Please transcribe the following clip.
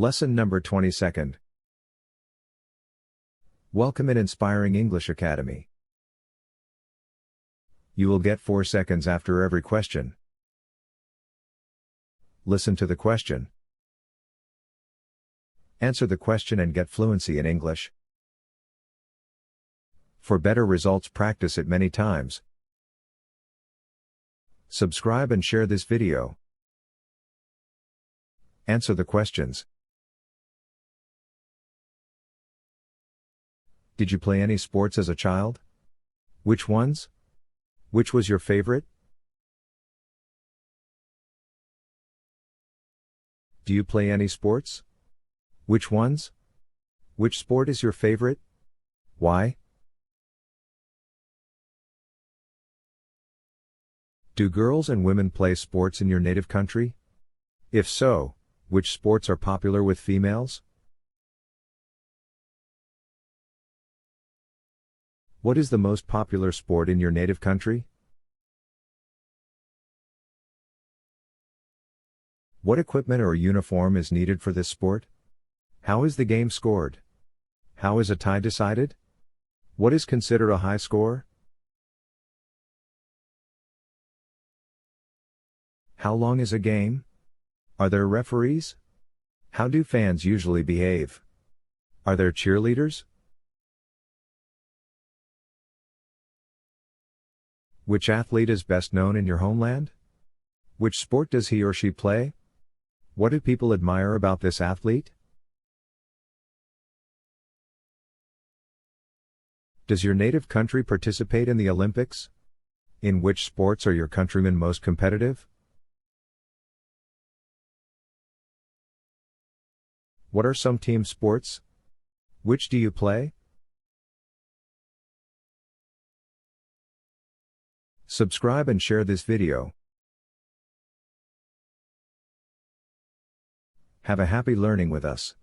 Lesson number 22nd. Welcome in Inspiring English Academy. You will get 4 seconds after every question. Listen to the question. Answer the question and get fluency in English. For better results, practice it many times. Subscribe and share this video. Answer the questions. Did you play any sports as a child? Which ones? Which was your favorite? Do you play any sports? Which ones? Which sport is your favorite? Why? Do girls and women play sports in your native country? If so, which sports are popular with females? What is the most popular sport in your native country? What equipment or uniform is needed for this sport? How is the game scored? How is a tie decided? What is considered a high score? How long is a game? Are there referees? How do fans usually behave? Are there cheerleaders? Which athlete is best known in your homeland? Which sport does he or she play? What do people admire about this athlete? Does your native country participate in the Olympics? In which sports are your countrymen most competitive? What are some team sports? Which do you play? Subscribe and share this video. Have a happy learning with us.